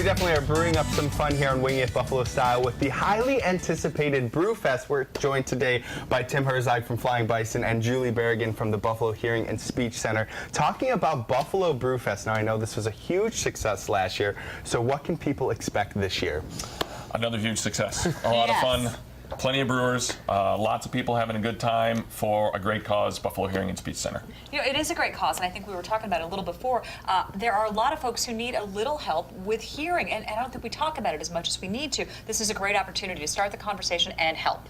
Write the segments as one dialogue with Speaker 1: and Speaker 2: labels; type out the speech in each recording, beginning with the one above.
Speaker 1: we definitely are brewing up some fun here on Winging It Buffalo Style with the highly anticipated Brewfest. We're joined today by Tim Herzog from Flying Bison and Julie Berrigan from the Buffalo Hearing and Speech Center talking about Buffalo Brewfest. Now, I know this was a huge success last year, so what can people expect this year?
Speaker 2: Another huge success. A lot of fun. Plenty of brewers, lots of people having a good time for a great cause, Buffalo Hearing and Speech Center.
Speaker 3: You know, it is a great cause, and I think we were talking about it a little before. There are a lot of folks who need a little help with hearing, and I don't think we talk about it as much as we need to. This is a great opportunity to start the conversation and help.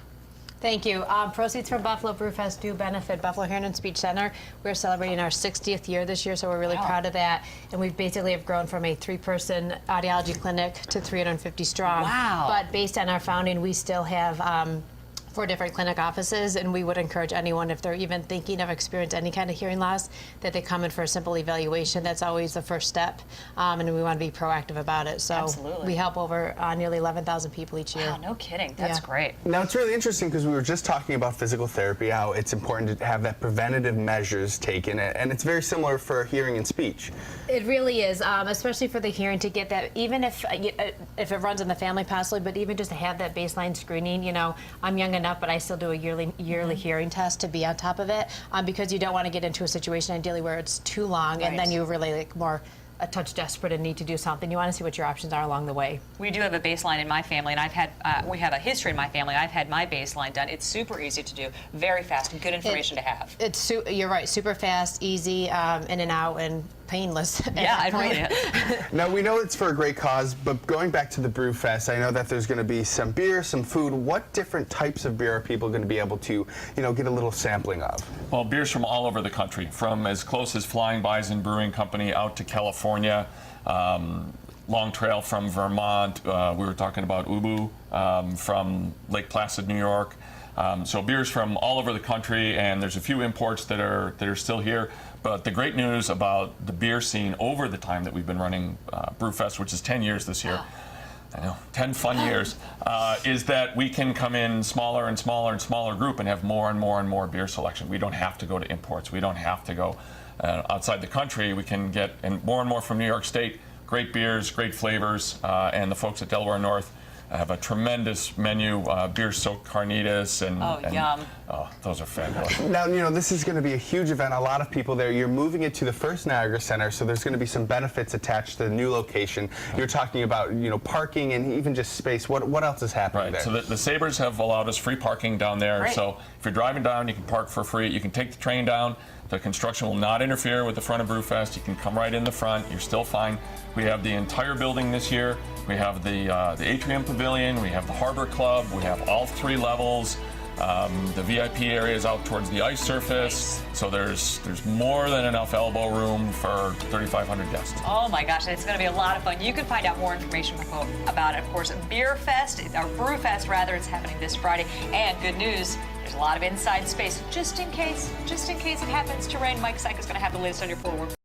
Speaker 4: Thank you. Proceeds from Buffalo Brewfest do benefit Buffalo Hearing and Speech Center. We're celebrating our 60th year this year, so we're really proud of that. And we basically have grown from a 3-person audiology clinic to 350 strong.
Speaker 3: Wow.
Speaker 4: But based on our founding, we still have 4 different clinic offices, and we would encourage anyone, if they're even thinking of experiencing any kind of hearing loss, that they come in for a simple evaluation. That's always the first step, and we want to be proactive about it. So
Speaker 3: Absolutely.
Speaker 4: we help over nearly 11,000 people each year.
Speaker 3: Wow, no kidding. That's great.
Speaker 1: Now, it's really interesting because we were just talking about physical therapy, how it's important to have that preventative measures taken, and it's very similar for hearing and speech.
Speaker 4: It really is, especially for the hearing, to get that, even if it runs in the family possibly, but even just to have that baseline screening. You know, I'm young enough, but I still do a yearly hearing test to be on top of it, because you don't want to get into a situation ideally where it's too long and then you really more a touch desperate and need to do something. You want to see what your options are along the way.
Speaker 3: We do have a baseline in my family, and I've had we have a history in my family. I've had my baseline done. It's super easy to do, very fast, and good information to have.
Speaker 4: You're right, super fast, easy, in and out, and painless.
Speaker 3: Yeah, it really is.
Speaker 1: Now, we know it's for a great cause, but going back to the Brewfest, I know that there's going to be some beer, some food. What different types of beer are people going to be able to, get a little sampling of?
Speaker 2: Well, beers from all over the country, from as close as Flying Bison Brewing Company out to California, Long Trail from Vermont. We were talking about Ubu from Lake Placid, New York. So beers from all over the country, and there's a few imports that are still here. But the great news about the beer scene over the time that we've been running Brewfest, which is 10 years this year, I know, 10 fun years, is that we can come in smaller and smaller and smaller group and have more and more and more beer selection. We don't have to go to imports. We don't have to go outside the country. We can get and more from New York State. Great beers, great flavors, and the folks at Delaware North have a tremendous menu, beer-soaked carnitas, and
Speaker 3: yum.
Speaker 2: Oh, those are fabulous.
Speaker 1: Now, this is going to be a huge event. A lot of people there. You're moving it to the First Niagara Center, so there's going to be some benefits attached to the new location. You're talking about, parking and even just space. What else is happening there?
Speaker 2: So the Sabres have allowed us free parking down there.
Speaker 3: Great.
Speaker 2: So if you're driving down, you can park for free. You can take the train down. The construction will not interfere with the front of Brewfest. You can come right in the front. You're still fine. We have the entire building this year. We have the Atrium Pavilion. We have the Harbor Club. We have all 3 levels. The VIP area is out towards the ice surface. So there's more than enough elbow room for 3,500 guests.
Speaker 3: Oh my gosh, it's going to be a lot of fun. You can find out more information about it, of course, Brewfest, it's happening this Friday. And good news, there's a lot of inside space just in case it happens to rain. Mike Syke is going to have the latest on your forward.